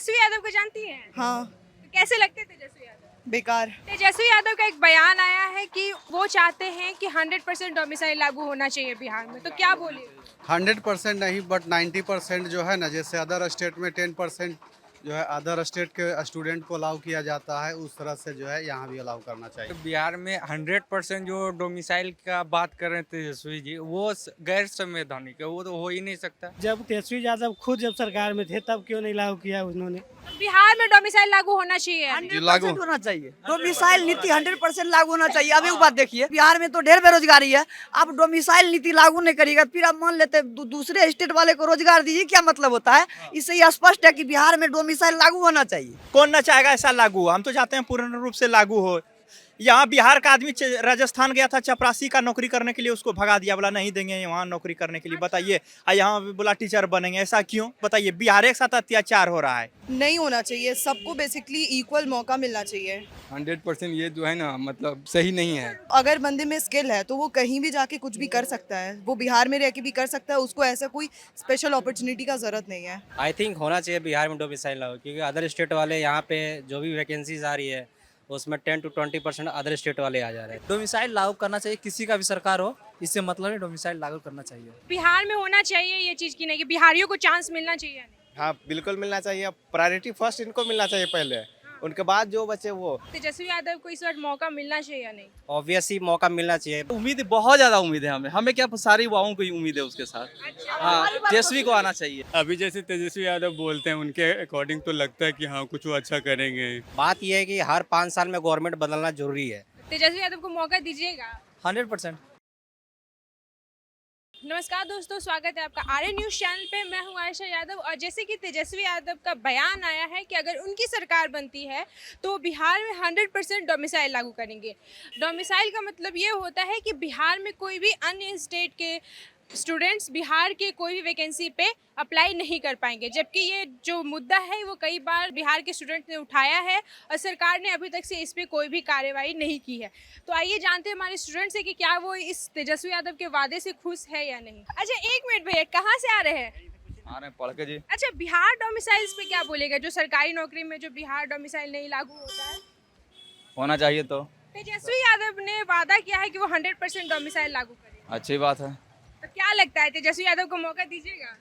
तेजस्वी यादव को जानती हैं? हाँ, तो कैसे लगते हैं तेजस्वी यादव? बेकार। तेजस्वी यादव का एक बयान आया है कि वो चाहते हैं कि 100% डोमिसाइल लागू होना चाहिए बिहार में, तो क्या बोलिए? 100% नहीं बट 90% जो है ना, जैसे अदर स्टेट में 10% जो है अदर स्टेट के स्टूडेंट को अलाउ किया जाता है, उस तरह से जो है यहाँ भी अलाउ करना चाहिए। तो बिहार में 100% जो डोमिसाइल का बात कर रहे हैं तेजस्वी जी, वो गैर संवैधानिक है, वो तो हो ही नहीं सकता। जब तेजस्वी यादव खुद जब सरकार में थे तब क्यों नहीं लागू किया उन्होंने? तो बिहार में डोमिसाइल लागू होना चाहिए या नहीं? 100% होना चाहिए। डोमिसाइल नीति 100% लागू होना चाहिए। अभी एक बात देखिए, बिहार में तो ढेर बेरोजगारी है। आप डोमिसाइल नीति लागू नहीं करिएगा, फिर आप मान लेते दूसरे स्टेट वाले को रोजगार दीजिए, क्या मतलब होता है? इससे ये स्पष्ट है कि बिहार में डोमिसाइल लागू होना चाहिए। कौन ना चाहेगा ऐसा लागू हो? हम तो चाहते हैं पूर्ण रूप से लागू हो। यहाँ बिहार का आदमी राजस्थान गया था, चपरासी का नौकरी करने के लिए, उसको भगा दिया, बोला नहीं देंगे वहाँ नौकरी करने के लिए। बताइए, यहाँ भी बोला टीचर बनेंगे, ऐसा क्यों? बताइए, बिहार के साथ अत्याचार हो रहा है। नहीं होना चाहिए, सबको बेसिकली इक्वल मौका मिलना चाहिए। 100% ये जो है ना, मतलब सही नहीं है। अगर बंदे में स्किल है तो वो कहीं भी जाके कुछ भी कर सकता है। वो बिहार में रह के भी कर सकता है, उसको ऐसा कोई स्पेशल अपॉर्चुनिटी का जरूरत नहीं है। आई थिंक होना चाहिए बिहार में डोमिसाइल लागू, क्योंकि अदर स्टेट वाले यहाँ पे जो भी वैकेंसीज आ रही है उसमें 10 to 20% अदर स्टेट वाले आ जा रहे हैं। डोमिसाइल लागू करना चाहिए, किसी का भी सरकार हो, इससे मतलब है डोमिसाइल लागू करना चाहिए। बिहार में होना चाहिए ये चीज की नहीं कि बिहारियों को चांस मिलना चाहिए या नहीं? हाँ बिल्कुल मिलना चाहिए। प्रायोरिटी फर्स्ट इनको मिलना चाहिए पहले, उनके बाद जो बचे वो। तेजस्वी यादव को इस बार मौका मिलना चाहिए या नहीं? ऑब्वियसली मौका मिलना चाहिए। उम्मीद बहुत ज्यादा उम्मीद है हमें क्या सारी युवाओं को ही उम्मीद है उसके साथ। हाँ, तेजस्वी को आना चाहिए। अभी जैसे तेजस्वी यादव बोलते हैं, उनके अकॉर्डिंग तो लगता है कि हाँ कुछ वो अच्छा करेंगे। बात यह है कि हर 5 साल में गवर्नमेंट बदलना जरूरी है। तेजस्वी यादव को मौका दीजिएगा? 100%। नमस्कार दोस्तों, स्वागत है आपका आर्य न्यूज़ चैनल पे। मैं हूं आयशा यादव और जैसे कि तेजस्वी यादव का बयान आया है कि अगर उनकी सरकार बनती है तो बिहार में 100% डोमिसाइल लागू करेंगे। डोमिसाइल का मतलब ये होता है कि बिहार में कोई भी अन्य स्टेट के स्टूडेंट्स बिहार के कोई भी वैकेंसी पे अप्लाई नहीं कर पाएंगे, जबकि ये जो मुद्दा है वो कई बार बिहार के स्टूडेंट ने उठाया है और सरकार ने अभी तक से इस पे कोई भी कार्रवाई नहीं की है। तो आइए जानते हैं हमारे स्टूडेंट से कि क्या वो इस तेजस्वी यादव के वादे से खुश है या नहीं। अच्छा एक मिनट भैया, कहाँ से आ रहे हैं? आ रहे हैं पढ़ के जी। अच्छा, बिहार डोमिसाइल्स पे क्या बोलेगा? जो सरकारी नौकरी में जो बिहार डोमिसाइल नहीं लागू होता है। होना चाहिए तो तेजस्वी यादव ने वादा किया है कि वो 100% डोमिसाइल लागू करेंगे। अच्छी बात है। तो क्या लगता है तेजस्वी यादव को मौका दीजिएगा?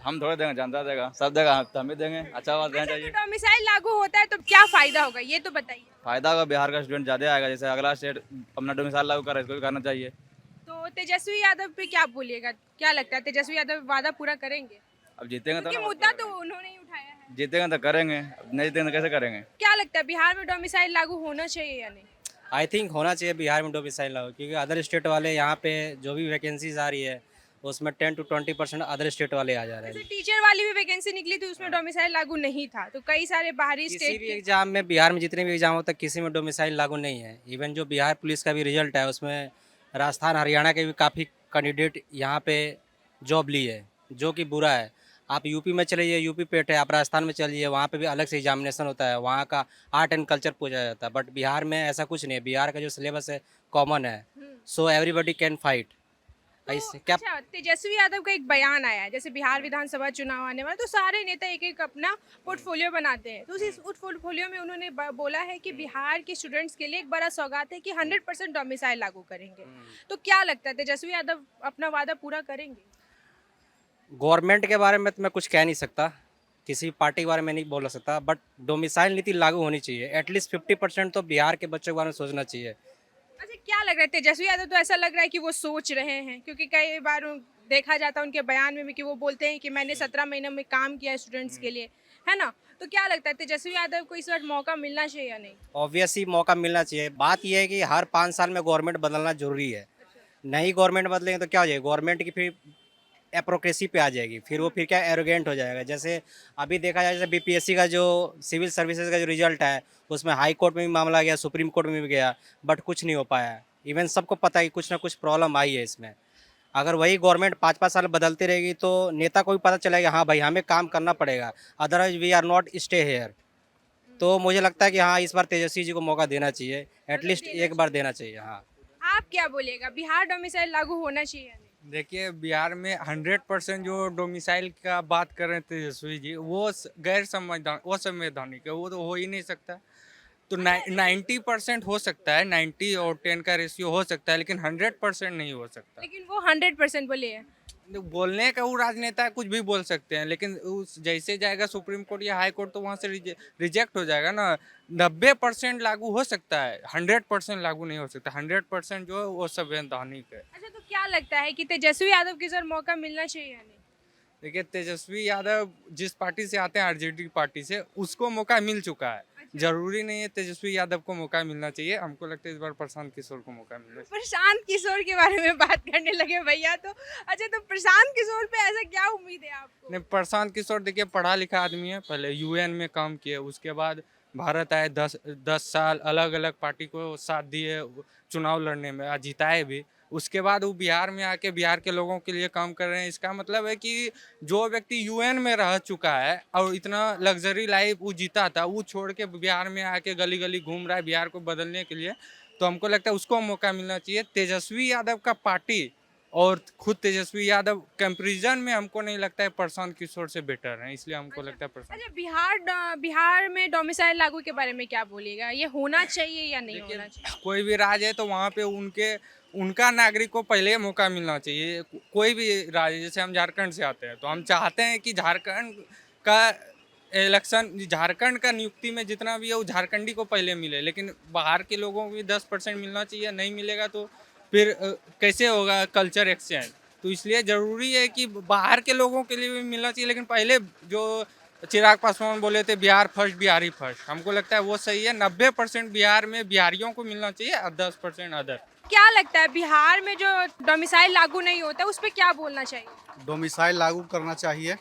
हम थोड़े देंगे, जनता देगा, सब देगा, हम ही देंगे। अच्छा बात देना अच्छा, चाहिए। तो डोमिसाइल लागू होता है तो क्या फायदा होगा ये तो बताइए। फायदा होगा, बिहार का स्टूडेंट ज्यादा आएगा। जैसे अगला स्टेट अपना डोमिसाइल लागू करे, इसको भी करना चाहिए। तो तेजस्वी यादव पे क्या बोलिएगा? क्या लगता है तेजस्वी यादव वादा पूरा करेंगे? अब जीतेंगे तो क्योंकि मुद्दा तो उन्होंने ही उठाया है। जीतेंगे तो करेंगे, नहीं जीतेंगे तो कैसे करेंगे? क्या लगता है बिहार में डोमिसाइल लागू होना चाहिए या नहीं? आई थिंक होना चाहिए बिहार में डोमिसाइल लागू, क्योंकि अदर स्टेट वाले यहाँ पे जो भी वैकेंसीज आ रही है उसमें 10 to 20% अदर स्टेट वाले आ जा रहे जैसे हैं। टीचर वाली भी वैकेंसी निकली थी, उसमें डोमिसाइल लागू नहीं था, तो कई सारे बाहरी किसी स्टेट भी के एग्जाम में, बिहार में जितने भी एग्जाम होते हैं किसी में डोमिसाइल लागू नहीं है। इवन जो बिहार पुलिस का भी रिजल्ट है उसमें राजस्थान हरियाणा के भी काफ़ी कैंडिडेट यहाँ पे जॉब ली है, जो कि बुरा है। आप यूपी में चलिए, यूपी पेट है, आप राजस्थान में चलिए, वहाँ पे भी अलग से एग्जामिनेशन होता है, वहाँ का आर्ट एंड कल्चर पूछा जाता है। बट बिहार में ऐसा कुछ नहीं है। बिहार का जो सिलेबस है कॉमन है, सो एवरीबडी कैन फाइट। ऐसे क्या? अच्छा, तेजस्वी यादव का एक बयान आया है, जैसे बिहार विधानसभा चुनाव आने वाला, तो सारे नेता एक एक अपना पोर्टफोलियो बनाते हैं। तो उसी पोर्टफोलियो में उन्होंने बोला है कि बिहार के स्टूडेंट्स के लिए एक बड़ा सौगात है कि 100% डोमिसाइल लागू करेंगे। तो क्या लगता है तेजस्वी यादव अपना वादा पूरा करेंगे? गवर्नमेंट के बारे में तो मैं कुछ कह नहीं सकता, किसी पार्टी के बारे में नहीं बोल सकता, बट डोमिसाइल नीति लागू होनी चाहिए। एटलीस्ट 50% तो बिहार के बच्चों के बारे में सोचना चाहिए। अच्छा, क्या लग रहा है तेजस्वी यादव? तो ऐसा लग रहा है कि वो सोच रहे हैं, क्योंकि कई बार देखा जाता है उनके बयान में भी कि वो बोलते हैं कि मैंने 17 महीनों में काम किया स्टूडेंट्स के लिए, है ना? तो क्या लगता है तेजस्वी यादव को इस बार मौका मिलना चाहिए या नहीं? ऑब्वियसली मौका मिलना चाहिए। बात यह है कि हर 5 साल में गवर्नमेंट बदलना जरूरी है। नहीं गवर्नमेंट बदलेंगे तो क्या हो जाएगा? गवर्नमेंट की फिर एप्रोक्रेसी पे आ जाएगी, फिर वो फिर क्या एरोगेंट हो जाएगा। जैसे अभी देखा जाए, जैसे बीपीएससी का जो सिविल सर्विसेज का जो रिजल्ट है उसमें हाई कोर्ट में भी मामला गया, सुप्रीम कोर्ट में भी गया, बट कुछ नहीं हो पाया। इवन सबको पता है कि कुछ ना कुछ प्रॉब्लम आई है इसमें। अगर वही गवर्नमेंट 5-5 साल बदलती रहेगी तो नेता को भी पता चलेगा हाँ भाई हमें काम करना पड़ेगा, otherwise we are not stay here. तो मुझे लगता है कि हाँ इस बार तेजस्वी जी को मौका देना चाहिए, एटलीस्ट एक बार देना चाहिए। हाँ, आप क्या बोलिएगा, बिहार डोमिसाइल लागू होना चाहिए या नहीं? देखिए बिहार में 100% जो डोमिसाइल का बात कर रहे थे तेजस्वी जी, वो गैर संवैधानिक है, वो तो हो ही नहीं सकता। तो 90% हो सकता है, 90 और 10 का रेशियो हो सकता है, लेकिन 100% नहीं हो सकता। लेकिन वो 100% बोले हैं। बोलने का वो राजनेता है, कुछ भी बोल सकते हैं, लेकिन उस जैसे जाएगा सुप्रीम कोर्ट या हाई कोर्ट तो वहाँ से रिजेक्ट हो जाएगा ना। 90% लागू हो सकता है, 100% लागू नहीं हो सकता। 100% जो है वो संवैधानिक है। अच्छा, तो क्या लगता है कि तेजस्वी यादव की सर मौका मिलना चाहिए या नहीं? देखिए तेजस्वी यादव जिस पार्टी से आते हैं, आरजेडी पार्टी से, उसको मौका मिल चुका है। जरूरी नहीं है तेजस्वी यादव को मौका मिलना चाहिए। हमको लगता है इस बार प्रशांत किशोर को मौका मिलना चाहिए। प्रशांत किशोर के बारे में बात करने लगे भैया तो। अच्छा, तो प्रशांत किशोर पे ऐसा क्या उम्मीद है आपको? नहीं, प्रशांत किशोर देखिए पढ़ा लिखा आदमी है, पहले यूएन में काम किए, उसके बाद भारत आए, 10 साल अलग अलग पार्टी को साथ दिए, चुनाव लड़ने में आज जिताए भी। उसके बाद वो बिहार में आके बिहार के लोगों के लिए काम कर रहे हैं। इसका मतलब है कि जो व्यक्ति यूएन में रह चुका है और इतना लग्जरी लाइफ वो जीता था, वो छोड़ के बिहार में आके गली गली घूम रहा है बिहार को बदलने के लिए। तो हमको लगता है उसको मौका मिलना चाहिए। तेजस्वी यादव का पार्टी और खुद तेजस्वी यादव कंपेरिजन में हमको नहीं लगता है प्रशांत किशोर से बेटर है, इसलिए हमको लगता है प्रशांत। अच्छा, बिहार में डोमिसाइल लागू के बारे में क्या बोलिएगा? ये होना चाहिए या नहीं होना चाहिए? कोई भी राज्य है तो वहाँ पे उनका नागरिक को पहले मौका मिलना चाहिए। कोई भी राज्य, जैसे हम झारखंड से आते हैं तो हम चाहते हैं कि झारखंड का इलेक्शन, झारखंड का नियुक्ति में जितना भी है वो झारखंडी को पहले मिले, लेकिन बाहर के लोगों को भी 10% मिलना चाहिए। नहीं मिलेगा तो फिर कैसे होगा कल्चर एक्सचेंज? तो इसलिए ज़रूरी है कि बाहर के लोगों के लिए भी मिलना चाहिए, लेकिन पहले जो चिराग पासवान बोले थे बिहार फर्स्ट बिहारी फर्स्ट, हमको लगता है वो सही है। 90% बिहार में बिहारियों को मिलना चाहिए और 10% अदर। क्या लगता है बिहार में जो डोमिसाइल लागू नहीं होता उस पर क्या बोलना चाहिए? डोमिसाइल लागू करना चाहिए।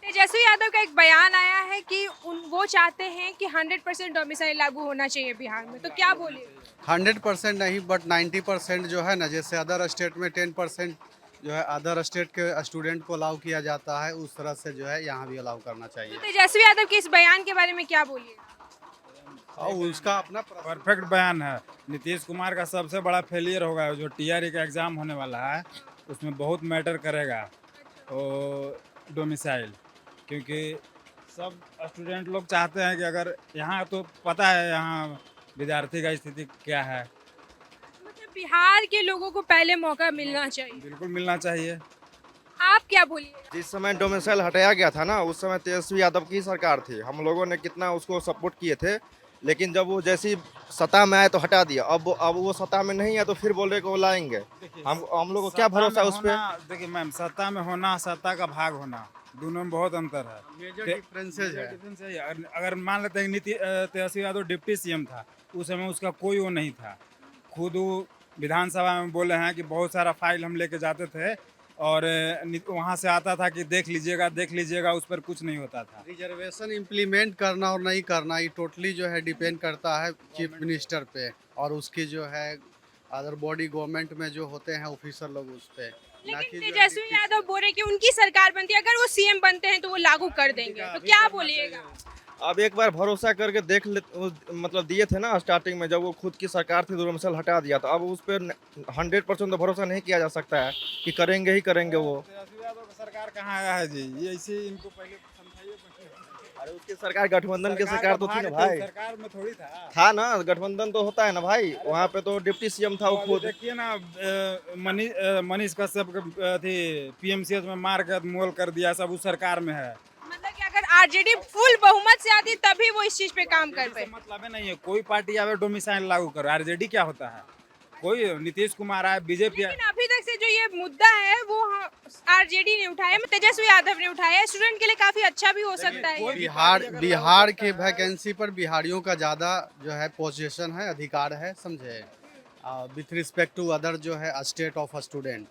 तेजस्वी यादव का एक बयान आया है कि वो चाहते हैं कि 100% डोमिसाइल लागू होना चाहिए बिहार में, तो क्या बोलिए? 100% नहीं, बट 90% जो है ना, जैसे अदर स्टेट में 10% जो है अदर स्टेट के स्टूडेंट को अलाउ किया जाता है, उस तरह से जो है यहाँ भी अलाउ करना तो चाहिए। तेजस्वी यादव के इस बयान के बारे में क्या बोलिए? और उसका अपना परफेक्ट बयान है। नीतीश कुमार का सबसे बड़ा फेलियर होगा, जो टीआरई का एग्ज़ाम होने वाला है उसमें बहुत मैटर करेगा और डोमिसाइल, क्योंकि सब स्टूडेंट लोग चाहते हैं कि अगर यहाँ, तो पता है यहाँ विद्यार्थी का स्थिति क्या है। मतलब बिहार के लोगों को पहले मौका मिलना चाहिए। बिल्कुल मिलना चाहिए। आप क्या बोलिए? जिस समय डोमिसाइल हटाया गया था ना, उस समय तेजस्वी यादव की सरकार थी। हम लोगों ने कितना उसको सपोर्ट किए थे, लेकिन जब वो जैसी सत्ता में आए तो हटा दिया। अब वो सत्ता में नहीं है तो फिर बोले को लाएंगे। हम लोग को क्या भरोसा है उस पर? देखिए मैम, सत्ता में होना, सत्ता का भाग होना, दोनों में बहुत अंतर है। मेजर डिफरेंसेज है। अगर मान लेते हैं तेजस्वी यादव डिप्टी सीएम था, उस समय उसका कोई वो नहीं था। खुद वो विधानसभा में बोले हैं कि बहुत सारा फाइल हम लेके जाते थे और वहाँ से आता था कि देख लीजिएगा, उस पर कुछ नहीं होता था। रिजर्वेशन इम्प्लीमेंट करना और नहीं करना, ये टोटली जो है डिपेंड करता है चीफ मिनिस्टर पे और उसकी जो है अदर बॉडी गवर्नमेंट में जो होते हैं ऑफिसर लोग, उस पे। लेकिन तेजस्वी यादव बोल रहे कि उनकी सरकार बनती है, अगर वो सीएम बनते हैं तो वो लागू कर देंगे, तो क्या बोलिएगा? अब एक बार भरोसा करके देख ले, मतलब दिए थे ना स्टार्टिंग में, जब वो खुद की सरकार थी, डोमिसाइल हटा दिया था। अब उस पर 100% तो भरोसा नहीं किया जा सकता है कि करेंगे ही करेंगे वो। तेजस्वी यादव का सरकार कहाँ आया है जी? ये ऐसे इनको पहले समझाइए। अरे उसकी सरकार गठबंधन की सरकार तो थी ना भाई। सरकार में थोड़ी था ना, गठबंधन तो होता है ना भाई। वहाँ पे तो डिप्टी सीएम था वो खुद। देखिए ना, मनीष कश्यप थी पीएमसीएच में मार कर मोल कर दिया, सब उस सरकार में है। मतलब कि अगर आरजेडी फुल बहुमत से आती तभी वो इस चीज पे काम कर पाए। मतलब है नहीं है, कोई पार्टी आवे डोमिसाइल लागू करो। आरजेडी क्या होता है? कोई नीतीश कुमार आए, बीजेपी आए। लेकिन अभी तक से जो ये मुद्दा है वो आरजेडी ने उठाया, तेजस्वी यादव ने उठाया। स्टूडेंट के लिए काफी अच्छा भी हो सकता है। बिहार के वैकेंसी पर बिहारियों का ज़्यादा जो है पोजीशन है, अधिकार है, समझे, विथ रिस्पेक्ट टू अदर जो है स्टेट ऑफ स्टूडेंट।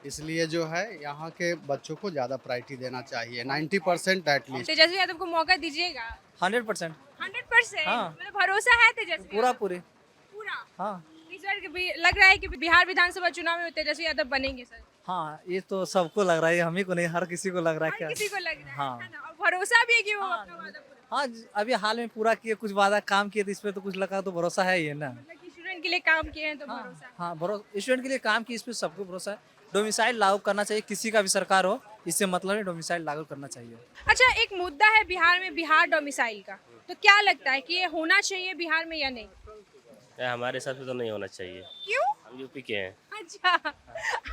इसलिए जो है यहाँ के बच्चों को ज़्यादा प्रायोरिटी देना चाहिए, 90% एटलीस्ट। तेजस्वी यादव को मौका दीजिएगा? 100%। 100%? हाँ। मतलब भरोसा है तेजस्वी पूरा यादव? पूरे। पूरा? हाँ इस बार लग रहा है कि बिहार विधानसभा चुनाव में तेजस्वी यादव बनेंगे सर? हाँ, ये तो सबको लग रहा है, हम ही को नहीं, हर किसी को लग रहा है। हर किसी को लग रहा है, हाँ। है ना? और भरोसा भी है कि वो अपना वादा पूरा। हाँ, अभी हाल में पूरा किए, कुछ वादा काम किए, तो इस पे तो कुछ लगा, तो भरोसा है ही है ना। मतलब कि स्टूडेंट के लिए काम किए हैं तो भरोसा है। हाँ, भरोसा स्टूडेंट के लिए काम किए, इस पे सबको भरोसा है। डोमिसाइल लागू करना चाहिए, किसी का भी सरकार हो, इससे मतलब है डोमिसाइल लागू करना चाहिए। अच्छा, एक मुद्दा है बिहार में, बिहार डोमिसाइल का, तो क्या लगता है कि ये होना चाहिए बिहार में या नहीं? हमारे हिसाब से तो नहीं होना चाहिए। क्यों? हम यूपी के हैं। अच्छा,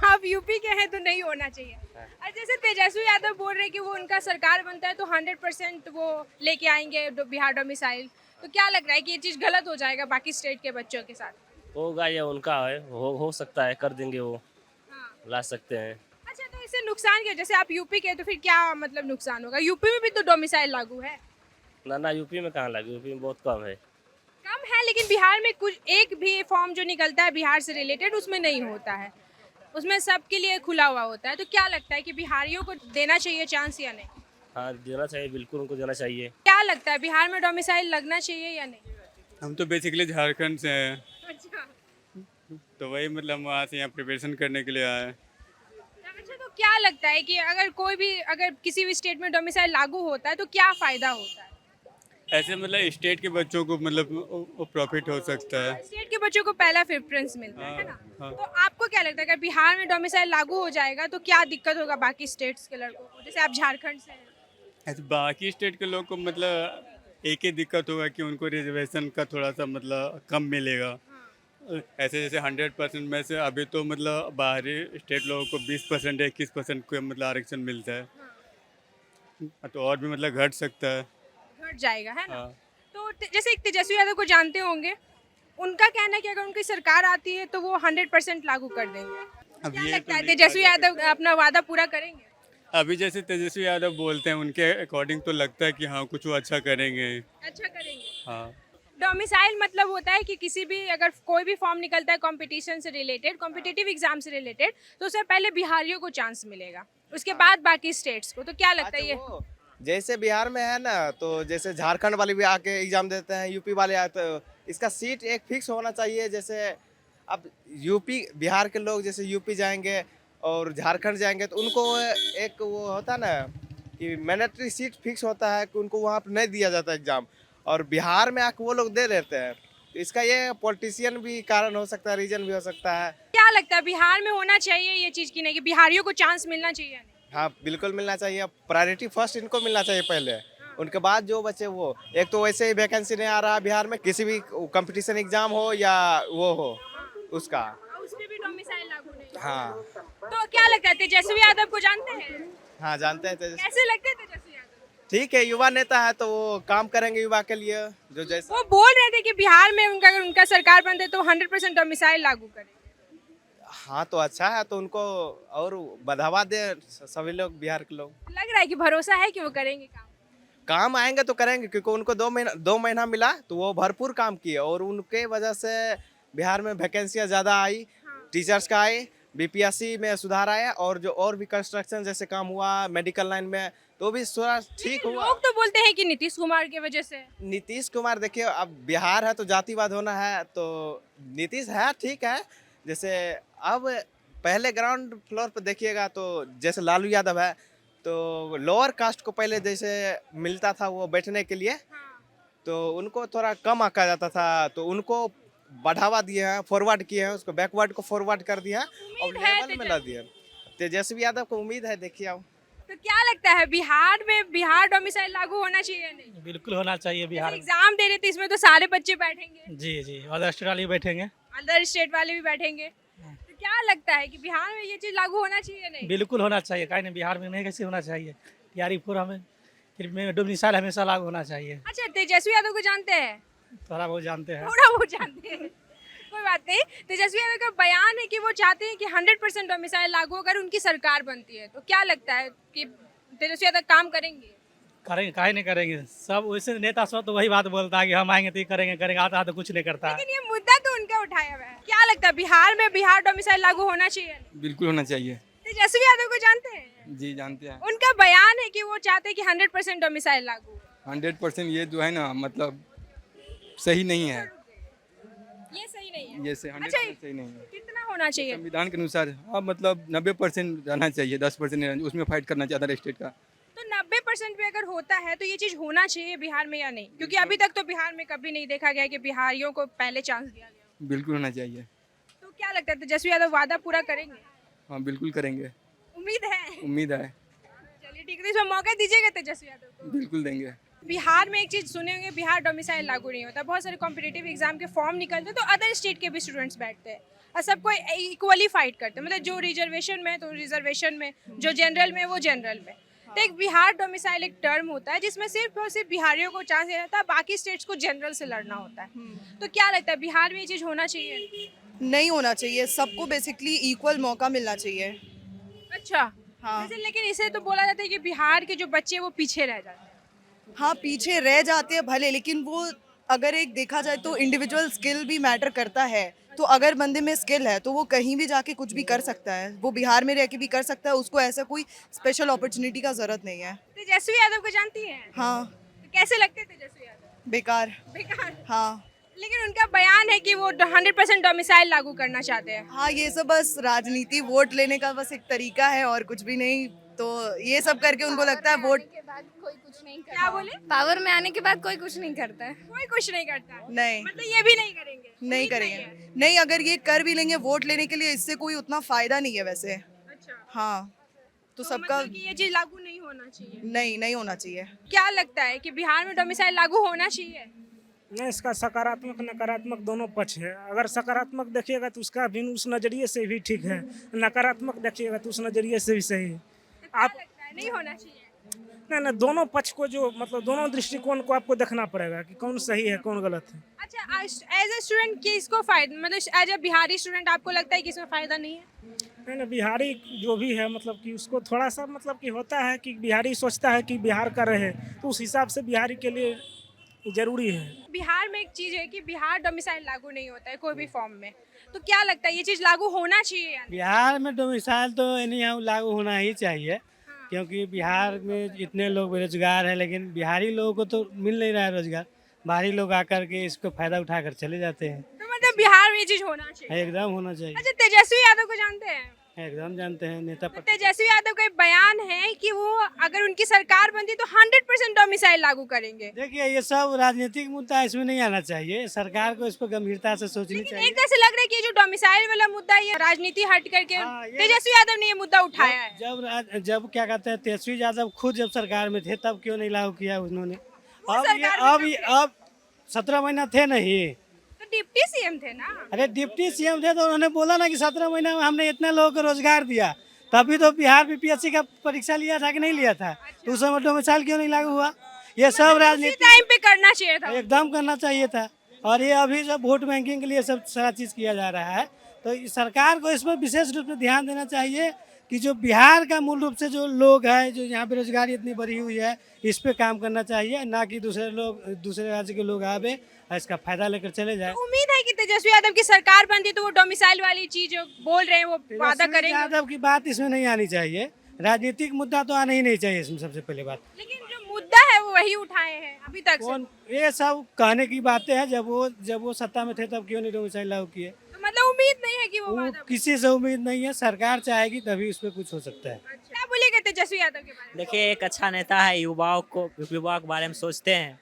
आप यूपी के हैं तो नहीं होना चाहिए। और जैसे तेजस्वी यादव बोल रहे हैं कि वो उनका सरकार बनता है तो 100% वो लेके आएंगे बिहार डोमिसाइल, तो क्या लग रहा है कि ये चीज़ गलत हो जाएगा बाकी स्टेट के बच्चों के साथ? होगा या उनका है, हो सकता है, कर देंगे वो, हाँ। ला सकते हैं। अच्छा, तो इससे नुकसान क्या? जैसे आप यूपी के हैं, तो फिर क्या मतलब नुकसान होगा? यूपी में भी तो डोमिसाइल लागू है। ना यूपी में कहाँ लगे, यूपी में बहुत कम है। कम है, लेकिन बिहार में कुछ एक भी फॉर्म जो निकलता है बिहार से रिलेटेड उसमें नहीं होता है, उसमें सबके लिए खुला हुआ होता है। तो क्या लगता है कि बिहारियों को देना चाहिए चांस या नहीं? हाँ, देना चाहिए, बिल्कुल उनको देना चाहिए। क्या लगता है बिहार में डोमिसाइल लगना चाहिए या नहीं? हम तो बेसिकली झारखंड से हैं, अच्छा, तो वही मतलब वहाँ से यहाँ प्रिपरेशन करने के लिए आए हैं। अच्छा, तो क्या लगता है कि अगर किसी भी स्टेट में डोमिसाइल लागू होता है तो क्या फायदा होता है? ऐसे मतलब स्टेट के बच्चों को मतलब प्रॉफिट हो सकता है। स्टेट के बच्चों को पहला प्रेफरेंस मिलता है ना? हाँ। तो आपको क्या लगता है अगर बिहार में डोमिसाइल लागू हो जाएगा तो क्या दिक्कत होगा बाकी स्टेट्स के लड़कों को? जैसे आप झारखंड से हैं। ऐसे बाकी स्टेट के लोग को मतलब एक ही दिक्कत होगा कि उनको रिजर्वेशन का थोड़ा सा मतलब कम मिलेगा। ऐसे जैसे 100% में से अभी तो मतलब बाहरी स्टेट लोगों को 20% या 21% को मतलब आरक्षण मिलता है, तो और भी मतलब घट सकता है। घट जाएगा, है ना? हाँ। तो जैसे एक तेजस्वी यादव को जानते होंगे, उनका कहना है कि अगर उनकी सरकार आती है तो वो 100% लागू कर देंगे। अब क्या ये लगता तो है नहीं तेजस्वी कहा यादव अपना वादा पूरा करेंगे? अभी जैसे तेजस्वी यादव बोलते हैं उनके अकॉर्डिंग तो लगता है कि हाँ कुछ वो अच्छा करेंगे। अच्छा करेंगे। हाँ। डोमिसाइल मतलब होता है कि किसी भी अगर कोई भी फॉर्म निकलता है कंपटीशन से रिलेटेड, कॉम्पिटिटिव एग्जाम से रिलेटेड, तो उससे पहले बिहारियों को चांस मिलेगा, उसके बाद बाकी स्टेट्स को। तो क्या लगता है ये? जैसे बिहार में है ना, तो जैसे झारखंड वाले भी आके एग्जाम देते हैं, यूपी वाले आते, तो इसका सीट एक फिक्स होना चाहिए। जैसे अब यूपी बिहार के लोग जैसे यूपी जाएंगे और झारखंड जाएंगे तो उनको एक वो होता है ना कि मैंडेटरी सीट फिक्स होता है कि उनको वहाँ पर नहीं दिया जाता एग्जाम, और बिहार में आके वो लोग दे देते हैं। तो इसका ये पॉलिटिशियन भी कारण हो सकता है, रीजन भी हो सकता है। क्या लगता है बिहार में होना चाहिए ये चीज़ की नहीं कि बिहारियों को चांस मिलना चाहिए या नहीं? हाँ, बिल्कुल मिलना चाहिए। प्रायोरिटी फर्स्ट इनको मिलना चाहिए पहले, उनके बाद जो बचे वो। एक तो वैसे ही वैकेंसी नहीं आ रहा बिहार में, किसी भी कंपटीशन एग्जाम हो या वो हो उसका। उसमें भी डोमिसाइल लागू नहीं। हाँ। तो क्या लगता है तेजस्वी यादव को जानते हैं? हाँ, जानते हैं कैसे लगते हैं तेजस्वी यादव? ठीक है, युवा नेता है तो वो काम करेंगे युवा के लिए, जो जैसा। वो बोल रहे थे कि बिहार में अगर उनका सरकार बनते तो 100% डोमिसाइल लागू करेंगे। हाँ, तो अच्छा है, तो उनको और बढ़ावा दे सभी लोग, बिहार के लोग। लग रहा है कि भरोसा है कि वो करेंगे काम आएंगे तो करेंगे, क्योंकि उनको 2 महीना मिला तो वो भरपूर काम किए, और उनके वजह से बिहार में वैकेंसियाँ ज़्यादा आई, टीचर्स का आई, बीपीएससी में सुधार आया, और जो और भी कंस्ट्रक्शन जैसे काम हुआ मेडिकल लाइन में तो भी थोड़ा ठीक हुआ। लोग तो बोलते हैं कि नीतीश कुमार की वजह से। नीतीश कुमार, देखिए अब बिहार है तो जातिवाद होना है, तो नीतीश है ठीक है। जैसे अब पहले ग्राउंड फ्लोर पर देखिएगा तो जैसे लालू यादव है, तो लोअर कास्ट को पहले जैसे मिलता था वो बैठने के लिए, तो उनको थोड़ा कम आंका जाता था, तो उनको बढ़ावा दिए हैं, फॉरवर्ड किए हैं, उसको बैकवर्ड को फॉरवर्ड कर दिया और लेवल में ला दिया। तेजस्वी यादव को उम्मीद है, देखिए अब। तो क्या लगता है बिहार डोमिसाइल लागू होना चाहिए या नहीं? बिल्कुल होना चाहिए बिहार में। एग्जाम दे रहे थे, इसमें तो सारे बच्चे बैठेंगे, जी, अदर स्टेट वाले भी बैठेंगे। अदर स्टेट वाले भी बैठेंगे। तो क्या लगता है कि बिहार में ये चीज लागू होना चाहिए या नहीं? बिल्कुल होना चाहिए, काहे नहीं, बिहार में नहीं कैसे होना चाहिए? यारी पूरा में फिर में डोमिसाइल हमेशा लागू होना चाहिए। अच्छा, तेजस्वी यादव को जानते हैं? थोड़ा बहुत जानते हैं। थोड़ा बहुत जानते हैं, कोई बात नहीं। तेजस्वी यादव का बयान है कि वो चाहते हैं कि 100% डोमिसाइल लागू अगर उनकी सरकार बनती है। तो क्या लगता है कि तेजस्वी यादव काम करेंगे? करेंगे, काहे नहीं करेंगे? सब वैसे नेता सब तो वही बात बोलता है कि हम आएंगे तो ये करेंगे, आता तो कुछ नहीं करता है। लेकिन ये मुद्दा तो उनका उठाया हुआ है। क्या लगता है बिहार डोमिसाइल लागू होना चाहिए? बिल्कुल होना चाहिए। तेजस्वी यादव को जानते हैं? जी, जानते हैं। उनका बयान है कि वो चाहते हैं कि 100% डोमिसाइल लागू। 100% ये जो है ना मतलब सही नहीं है, ये सही नहीं है। ये से 100% अच्छा, सही नहीं है। कितना होना चाहिए? संविधान के अनुसार हाँ मतलब 90% रहना चाहिए, 10% उसमें फाइट करना चाहिए अदर स्टेट का। तो 90% भी अगर होता है तो ये चीज होना चाहिए बिहार में या नहीं? क्योंकि अभी तक तो बिहार में कभी नहीं देखा गया कि बिहारियों को पहले चांस दिया गया। बिल्कुल होना चाहिए। तो क्या लगता है तेजस्वी यादव वादा पूरा करेंगे? हाँ बिल्कुल करेंगे, उम्मीद है? उम्मीद है, चलिए ठीक है, तो इसमें मौका दीजिएगा तेजस्वी यादव को। बिल्कुल देंगे। बिहार में एक चीज़ सुने होंगे, बिहार डोमिसाइल लागू नहीं होता। बहुत सारे कॉम्पिटिटिव एग्जाम के फॉर्म निकलते हैं तो अदर स्टेट के भी स्टूडेंट्स बैठते हैं और सबको इक्वली फाइट करते हैं, मतलब जो रिजर्वेशन में तो रिजर्वेशन में, जो जनरल में वो जनरल में। तो एक बिहार डोमिसाइल एक टर्म होता है जिसमें सिर्फ और सिर्फ बिहारियों को चांस देना था, बाकी स्टेट्स को जनरल से लड़ना होता है। तो क्या लगता है बिहार में ये चीज़ होना चाहिए? नहीं होना चाहिए, सबको बेसिकली इक्वल मौका मिलना चाहिए। अच्छा, हाँ। जैसे लेकिन इसे तो बोला जाता है कि बिहार के जो बच्चे वो पीछे रह जाते हैं। हाँ, पीछे रह जाते हैं भले, लेकिन वो अगर एक देखा जाए तो इंडिविजुअल स्किल भी मैटर करता है। तो अगर बंदे में स्किल है तो वो कहीं भी जाके कुछ भी कर सकता है, वो बिहार में रह के भी कर सकता है, उसको ऐसा कोई स्पेशल अपॉर्चुनिटी का जरूरत नहीं है। तेजस्वी यादव को जानती हैं? हाँ। तो कैसे लगते हैं तेजस्वी यादव? बेकार। बेकार। हाँ। लेकिन उनका बयान है कि वो 100% डोमिसाइल लागू करना चाहते हैं। हाँ, ये सब बस राजनीति, वोट लेने का बस एक तरीका है और कुछ भी नहीं। तो ये सब करके उनको लगता है वोट। कोई कुछ नहीं करता। क्या बोले? पावर में आने के बाद कोई कुछ नहीं करता है। कोई कुछ नहीं करता। नहीं, मतलब ये भी नहीं करेंगे? नहीं उम्मीद करेंगे। नहीं, अगर ये कर भी लेंगे वोट लेने के लिए, इससे कोई उतना फायदा नहीं है वैसे। अच्छा। हाँ, तो सबका मतलब कि ये चीज लागू नहीं होना चाहिए। नहीं होना चाहिए। क्या लगता है कि बिहार में डोमिसाइल लागू होना चाहिए? नहीं, इसका सकारात्मक नकारात्मक दोनों पक्ष है। अगर सकारात्मक देखिएगा तो उसका भी उस नज़रिए से भी ठीक है, नकारात्मक देखिएगा तो उस नज़रिए से भी सही है। आप लगता है नहीं होना चाहिए? नहीं, दोनों पक्ष को जो मतलब दोनों दृष्टिकोण को आपको देखना पड़ेगा कि कौन सही है कौन गलत है। अच्छा, एज ए स्टूडेंट किसको फायदा, मतलब एज ए बिहारी स्टूडेंट आपको लगता है कि इसमें फायदा नहीं है? नहीं, बिहारी जो भी है मतलब कि उसको थोड़ा सा मतलब कि होता है कि बिहारी सोचता है कि बिहार का रहे, तो उस हिसाब से बिहारी के लिए जरूरी है। बिहार में एक चीज़ है कि बिहार डोमिसाइल लागू नहीं होता है कोई भी फॉर्म में, तो क्या लगता है ये चीज़ लागू होना चाहिए? बिहार में डोमिसाइल तो एनी लागू होना ही चाहिए, क्योंकि बिहार में इतने लोग बेरोजगार हैं, लेकिन बिहारी लोगों को तो मिल नहीं रहा है रोजगार। बाहरी लोग आकर के इसको फायदा उठाकर चले जाते हैं। तो मतलब बिहार में ये चीज़ होना चाहिए? एकदम होना चाहिए। अच्छा, तेजस्वी यादव को जानते हैं? एकदम जानते हैं, नेता तो तेजस्वी यादव का एक बयान है कि वो अगर उनकी सरकार बनती तो 100% डोमिसाइल लागू करेंगे। देखिए, ये सब राजनीतिक मुद्दा इसमें नहीं आना चाहिए, सरकार को इस पर गंभीरता से सोचनी लेकिन चाहिए। एक तरह से लग रहा है कि जो डोमिसाइल वाला मुद्दा है, ये राजनीति हट करके तेजस्वी यादव ने ये मुद्दा उठाया है। जब क्या कहते हैं, तेजस्वी यादव खुद जब सरकार में थे तब क्यों नहीं लागू किया उन्होंने? अब 17 महीना थे नहीं, तो डिप्टी सीएम थे ना। अरे डिप्टी सीएम थे तो उन्होंने बोला ना कि 17 महीना में हमने इतने लोगों को रोजगार दिया। तभी तो बिहार बीपीएससी का परीक्षा लिया था कि नहीं लिया था? तो उस समय डोमिसाइल क्यों नहीं लागू हुआ? ये सब राजनीति टाइम पे करना चाहिए था। एकदम करना चाहिए था। और ये अभी सब वोट बैंकिंग के लिए सब सारा चीज़ किया जा रहा है। तो सरकार को इस पर विशेष रूप से ध्यान देना चाहिए कि जो बिहार का मूल रूप से जो लोग हैं, जो यहाँ बेरोजगारी इतनी बढ़ी हुई है, इस पे काम करना चाहिए, ना कि दूसरे राज्य के लोग आवे और इसका फायदा लेकर चले जाए। उम्मीद है कि तेजस्वी यादव की सरकार बनती तो वो डोमिसाइल वाली चीज जो बोल रहे हैं वो वादा तेजस्वी करेंगे। यादव की बात इसमें नहीं आनी चाहिए, राजनीतिक मुद्दा तो आना ही नहीं चाहिए इसमें सबसे पहले बात। लेकिन जो मुद्दा है वो वही उठाए हैं अभी तक से। कौन ये सब कहने की बातें हैं? जब वो सत्ता में थे तब क्यों नहीं डोमिसाइल लागू किए? तो मतलब उम्मीद नहीं है कि वो वादा। किसी से उम्मीद नहीं है, सरकार चाहेगी तभी उस पर कुछ हो सकता है। क्या बोलिएगा तेजस्वी यादव के बारे में? देखिए, एक अच्छा नेता है, युवाओं के बारे में सोचते हैं,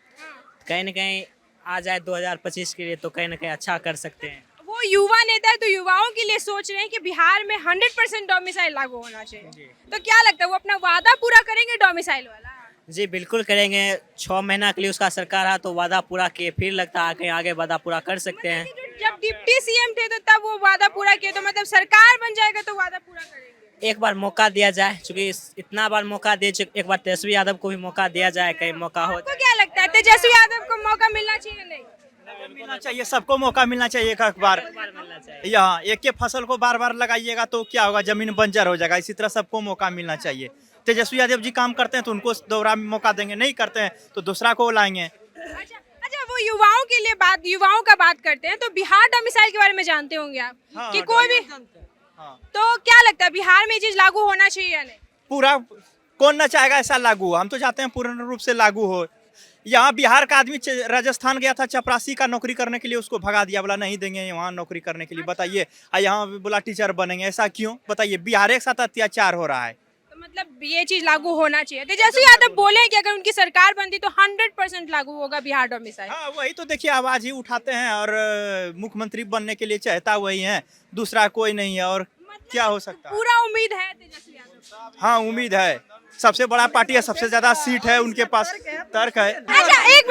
कहीं न कहीं आ जाए 2025 के लिए तो कहीं न कहीं अच्छा कर सकते हैं। वो युवा नेता है तो युवाओं के लिए सोच रहे हैं कि बिहार में 100% डोमिसाइल लागू होना चाहिए। तो क्या लगता है वो अपना वादा पूरा करेंगे डोमिसाइल वाला? जी बिल्कुल करेंगे। 6 महीना के लिए उसका सरकार है तो वादा पूरा किए, फिर लगता है कहीं आगे वादा पूरा कर सकते हैं। जब डिप्टी सीएम थे तो तब वो वादा पूरा किए, तो मतलब सरकार बन जाएगा तो वादा पूरा करेंगे। एक बार मौका दिया जाए, क्योंकि इतना बार मौका दे, एक बार तेजस्वी यादव को भी मौका दिया जाए, कहीं मौका हो। आपको क्या लगता है तेजस्वी यादव को मौका मिलना चाहिए? नहीं मिलना चाहिए, सबको मौका मिलना चाहिए। एक बार यहाँ एक के फसल को बार बार लगाइएगा तो क्या होगा, जमीन बंजर हो जाएगा। इसी तरह सबको मौका मिलना चाहिए। तेजस्वी यादव जी काम करते हैं तो उनको दोबारा मौका देंगे, नहीं करते हैं तो दूसरा को लाएंगे। अच्छा, वो युवाओं के लिए युवाओं का बात करते हैं तो बिहार डोमिसाइल के बारे में जानते होंगे आप? हाँ, कि कोई भी तो क्या लगता है बिहार में ये चीज लागू होना चाहिए या नहीं? पूरा कौन ना चाहेगा ऐसा लागू हो, हम तो चाहते हैं पूर्ण रूप से लागू हो। यहाँ बिहार का आदमी राजस्थान गया था, चपरासी का नौकरी करने के लिए उसको भगा दिया, बोला नहीं देंगे वहाँ नौकरी करने के लिए। बताइए, यहाँ बोला टीचर बनेंगे, ऐसा क्यों? बताइए, बिहार के साथ अत्याचार हो रहा है। तो मतलब ये चीज लागू होना चाहिए। तेजस्वी यादव बोले कि अगर उनकी सरकार बनती तो 100% लागू होगा बिहार डोमिसाइल। हाँ, वही तो देखिए, आवाज ही उठाते हैं और मुख्यमंत्री बनने के लिए चाहता वही है, दूसरा कोई नहीं है। और क्या हो सकता है? पूरा उम्मीद है तेजस्वी यादव? हाँ उम्मीद है, सबसे बड़ा पार्टी है, सबसे ज्यादा सीट है उनके पास, तर्क है। अच्छा एक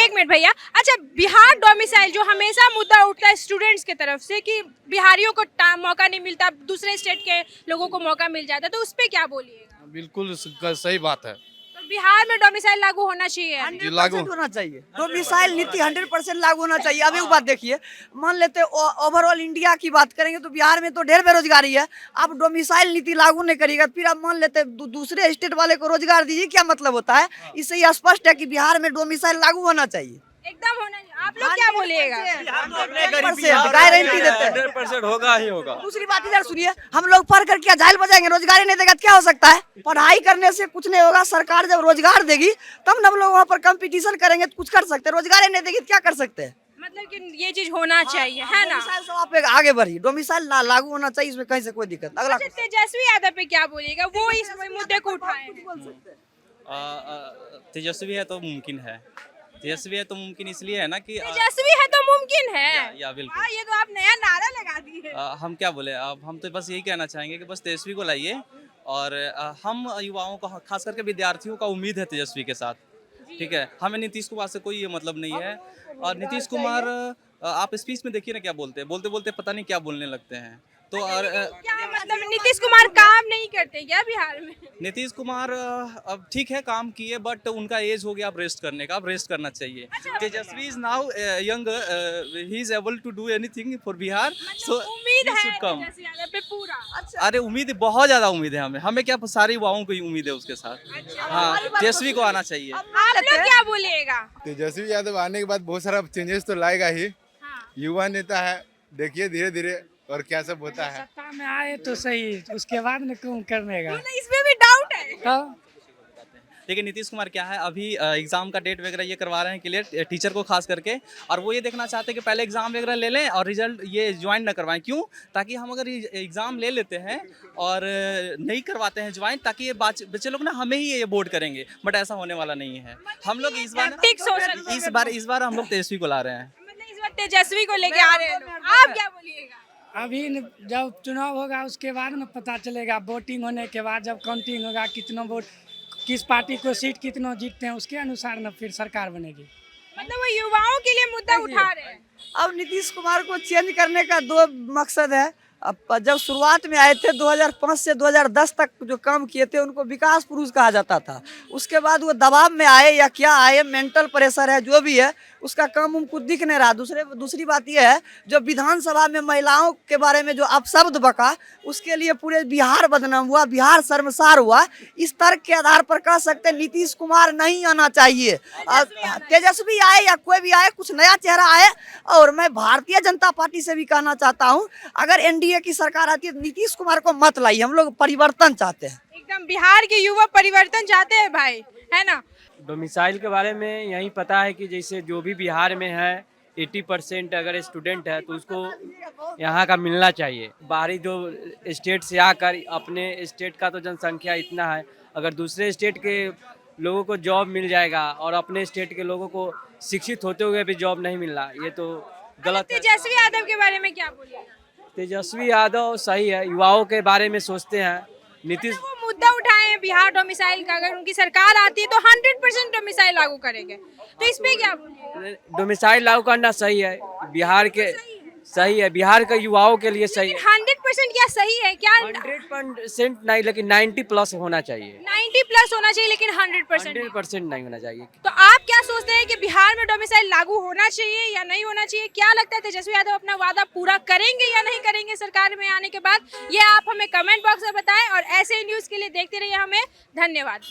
मिनट भैया। अच्छा, बिहार डोमिसाइल जो हमेशा मुद्दा उठता है स्टूडेंट्स के तरफ से कि बिहारियों को मौका नहीं मिलता, दूसरे स्टेट के लोगों को मौका मिल जाता है, तो उस पे क्या बोलिएगा? बिल्कुल सही बात है। तो बिहार में डोमिसाइल लागू होना चाहिए। 100% होना चाहिए। डोमिसाइल नीति 100% लागू होना चाहिए। अब एक बात देखिए, मान लेते ओवरऑल इंडिया की बात करेंगे तो बिहार में तो ढेर बेरोजगारी है। आप डोमिसाइल नीति लागू नहीं करिएगा, फिर आप मान लेते दूसरे स्टेट वाले को रोजगार दीजिए, क्या मतलब होता है? इससे ये स्पष्ट है कि बिहार में डोमिसाइल लागू होना चाहिए, एकदम होना चाहिए। आप लोग क्या बोलिएगा? 100% गारंटी देते हैं। 100% होगा ही होगा। दूसरी बात इधर सुनिए, हम लोग पढ़ कर क्या झाइल बजाएंगे? रोजगार ही नहीं देगा तो क्या हो सकता है? पढ़ाई करने से कुछ नहीं होगा। सरकार जब रोजगार देगी तब हम लोग वहाँ पर कंपटीशन करेंगे तो कुछ कर सकते हैं। रोजगार ही नहीं देगी तो क्या कर सकते हैं? मतलब कि ये चीज होना चाहिए, है ना? डोमिसाइल से आप आगे बढ़ी, डोमिसाइल लागू होना चाहिए, इसमें कहीं से कोई दिक्कत। अगला अच्छा, तेजस्वी यादव पे क्या बोलिएगा? वो इस मुद्दे को उठाए हैं। तेजस्वी है तो मुमकिन है, तेजस्वी है तो मुमकिन इसलिए है ना कि तेजस्वी है तो मुमकिन है। या बिल्कुल। हाँ, ये तो आप नया नारा लगा दिए। हम क्या बोले, अब हम तो बस यही कहना चाहेंगे कि बस तेजस्वी को लाइए, और हम युवाओं को, खास करके विद्यार्थियों का उम्मीद है तेजस्वी के साथ। ठीक है, हमें नीतीश कुमार से कोई ये मतलब नहीं है। और नीतीश कुमार, आप स्पीच में देखिए ना क्या बोलते हैं, बोलते बोलते पता नहीं क्या बोलने लगते हैं। तो और क्या मतलब नीतीश कुमार काम नहीं करते क्या बिहार में? नीतीश कुमार अब ठीक है काम किए, बट उनका एज हो गया अब रेस्ट करने का, अब रेस्ट करना चाहिए। Tejashwi is now young, he is able to do anything for Bihar, so उम्मीद है तेजस्वी यादव पे पूरा। अरे उम्मीद, बहुत ज्यादा उम्मीद है हमें क्या, सारे युवाओं को ही उम्मीद है उसके साथ। हाँ, तेजस्वी को आना चाहिए। आप लोग क्या बोलिएगा? तेजस्वी यादव आने के बाद बहुत सारा चेंजेस तो लाएगा ही। युवा नेता है, देखिए धीरे धीरे और क्या सब होता है। सत्ता में आए तो सही, उसके बाद में क्यों करने का? इसमें भी डाउट है। लेकिन नीतीश कुमार क्या है, अभी एग्जाम का डेट वगैरह ये करवा रहे हैं क्लियर टीचर को खास करके, और वो ये देखना चाहते हैं कि पहले एग्जाम वगैरह ले लें और रिजल्ट ये ज्वाइन ना करवाएं। क्यों? ताकि हम अगर एग्जाम ले लेते हैं और नहीं करवाते हैं ज्वाइन, ताकि ये बच्चे लोग ना हमें ही ये वोट करेंगे, बट ऐसा होने वाला नहीं है। हम लोग इस बार हम लोग तेजस्वी को ला रहे हैं। मतलब इस बार तेजस्वी को लेके आ रहे हैं लोग। आप क्या बोलिएगा? अभी जब चुनाव होगा उसके बाद में पता चलेगा। वोटिंग होने के बाद जब काउंटिंग होगा, कितना वोट किस पार्टी को सीट कितना जीतते हैं, उसके अनुसार ना फिर सरकार बनेगी। मतलब वो युवाओं के लिए मुद्दा उठा रहे हैं। अब नीतीश कुमार को चेंज करने का दो मकसद है। अब जब शुरुआत में आए थे 2005 से 2010 तक जो काम किए थे उनको विकास पुरुष कहा जाता था। उसके बाद वो दबाव में आए या क्या आए, मेंटल प्रेशर है जो भी है, उसका काम उनको दिख नहीं रहा। दूसरी बात यह है, जो विधानसभा में महिलाओं के बारे में जो अपशब्द बका, उसके लिए पूरे बिहार बदनाम हुआ, बिहार शर्मसार हुआ। इस तर्क के आधार पर कह सकते हैं नीतीश कुमार नहीं आना चाहिए। तेजस्वी आए या कोई भी आए, कुछ नया चेहरा आए। और मैं भारतीय जनता पार्टी से भी कहना चाहता हूँ, अगर एनडीए की सरकार आती है तो नीतीश कुमार को मत लाइए। हम लोग परिवर्तन चाहते हैं। एकदम बिहार के युवा परिवर्तन चाहते हैं भाई, है ना? डोमिसाइल के बारे में यही पता है कि जैसे जो भी बिहार में है 80% अगर स्टूडेंट है तो उसको यहाँ का मिलना चाहिए। बाहरी जो स्टेट से आकर, अपने स्टेट का तो जनसंख्या इतना है, अगर दूसरे स्टेट के लोगों को जॉब मिल जाएगा और अपने स्टेट के लोगों को शिक्षित होते हुए भी जॉब नहीं मिल रहा, ये तो गलत है। तेजस्वी यादव के बारे में क्या बोलिएगा? तेजस्वी यादव सही है, युवाओं के बारे में सोचते हैं। नीतीश वो मुद्दा उठाए हैं बिहार डोमिसाइल का, अगर उनकी सरकार आती है तो 100% डोमिसाइल लागू करेंगे, तो इस पे क्या बोलिएगा? डोमिसाइल लागू करना सही है, बिहार के सही है, बिहार के युवाओं के लिए सही है। 100% क्या सही है? क्या 100% नहीं, लेकिन 90+ होना चाहिए। 90+ होना चाहिए, लेकिन 100% नहीं होना चाहिए। तो आप क्या सोचते हैं कि बिहार में डोमिसाइल लागू होना चाहिए या नहीं होना चाहिए? क्या लगता है तेजस्वी यादव अपना वादा पूरा करेंगे या नहीं करेंगे सरकार में आने के बाद? ये आप हमें कमेंट बॉक्स में बताएं, और ऐसे न्यूज़ के लिए देखते रहिए हमें। धन्यवाद।